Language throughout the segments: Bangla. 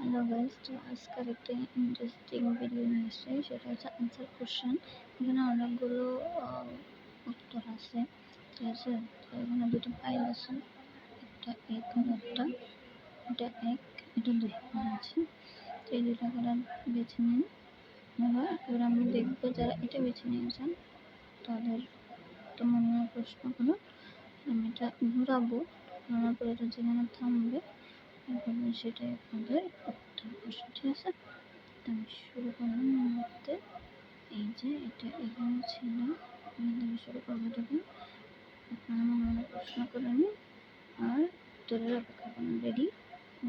হ্যালো গাইস, তো আজকের একটা ইন্টারেস্টিং ভিডিও নিয়ে এসেছি, সেটা হচ্ছে আনসার কোশ্চেন। এখানে অনেকগুলো উত্তর আছে, ঠিক আছে। তো এখানে দুটো ফাইল আছে, একটা এক আর একটা, এটা এক, এটা দুই আছে। তো এই দুটা করে বেছে নিন। এবার আমি দেখবো যারা এটা বেছে নিয়েছেন তাদের তো মনে হয় প্রশ্নগুলো আমি এটা ঘুরাবো, ঘোরানোর পরে এটা যেখানে থামবে সেটাই আপনাদের উত্তর প্রশ্ন, ঠিক আছে। আমি শুরু করলাম মুহূর্তে। এই যে এটা এখানে ছিল, এখান থেকে শুরু করবো। তখন আপনারা মনে মনে প্রশ্ন করে নিন আর উত্তরের অপেক্ষা করুন। Ready?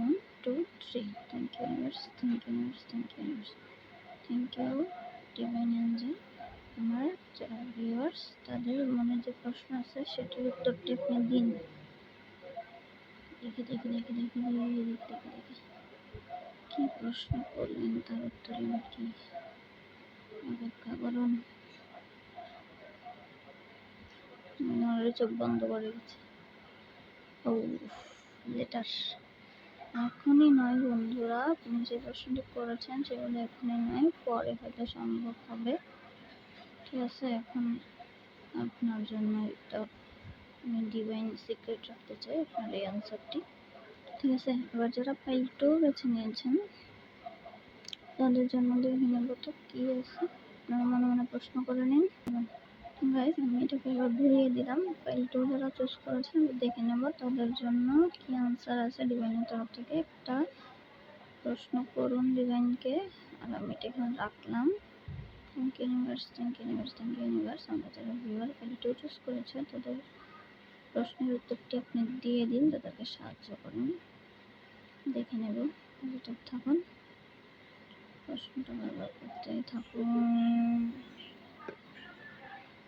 1 2 3। Thank you universe, thank you universe, thank you universe, thank you divine angel. আমার যারা ভিউয়ার্স তাদের মনে যে প্রশ্ন আছে সেটার উত্তরটি আপনি দিন। দেখি দেখি দেখি দেখি দেখি দেখি দেখি কি প্রশ্ন করলেন, তার উত্তর এবার কি? অপেক্ষা করুন। মনে চোখ বন্ধ করে গেছে। ও লেটার এখনই নয় বন্ধুরা, আপনি যে প্রশ্নটি করেছেন সেগুলো এখনই নয়, পরে হয়তো সম্ভব হবে, ঠিক আছে। এখন আপনার জন্য একটা আমি ডিভাইন সিক্রেট রাখতে চাই, আপনার এই আনসারটি, ঠিক আছে। এবার যারা ফাইল 2 বেছে নিয়েছেন তাদের জন্য দেখে নেব তো কি আছে। আপনারা মনে মনে প্রশ্ন করে নিন। গাইস, আমি এটাকে এবার ঘুরিয়ে দিলাম। ফাইল 2 যারা চুজ করেছেন দেখে নেব তাদের জন্য কি আনসার আছে ডিভাইনের তরফ থেকে। একটা প্রশ্ন করুন ডিভাইনকে, আর আমি এটা এখানে রাখলাম। Thank you universe, thank you universe, thank you universe. আমরা যারা ভিউয়ার ফাইল 2 চুজ করেছে তাদের প্রশ্নের উত্তরটি আপনি দিয়ে দিন, তাদেরকে সাহায্য করুন। দেখে নেব, পজিটিভ থাকুন, প্রশ্নটা ব্যবহার করতে থাকুন।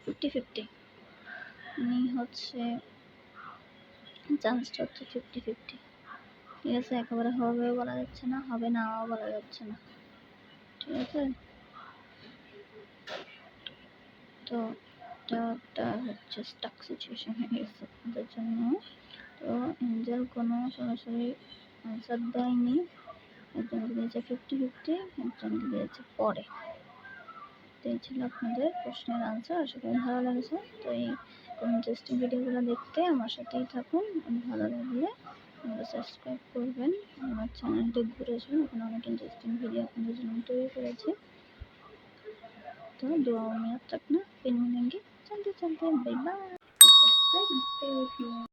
50-50 হচ্ছে চান্সটা হচ্ছে 50-50, ঠিক আছে। একেবারে হবেও বলা যাচ্ছে না, হবে নাও বলা যাচ্ছে না, ঠিক আছে। তো এটা একটা হচ্ছে স্টাক সিচুয়েশন হয়ে গেছে আপনাদের জন্য। তো এঞ্জেল কোনো সরাসরি আনসার দেয়নি, একজনকে দিয়েছে 50-50, একজনকে দিয়েছে পরে। তো এই ছিল আপনাদের প্রশ্নের আনসার। আশা করি ভালো লেগেছে। তো এই ইন্টারেস্টিং ভিডিওগুলো দেখতে আমার সাথেই থাকুন। ভালো লাগলে আপনারা সাবস্ক্রাইব করবেন, আমার চ্যানেলটি ঘুরে আসবেন, ওখানে অনেক ইন্টারেস্টিং ভিডিও আপনাদের জন্য তৈরি করেছি। तो दुआओं में अब तक ना फिर मिलेंगे चलते चलते, बाय बाय। सब्सक्राइब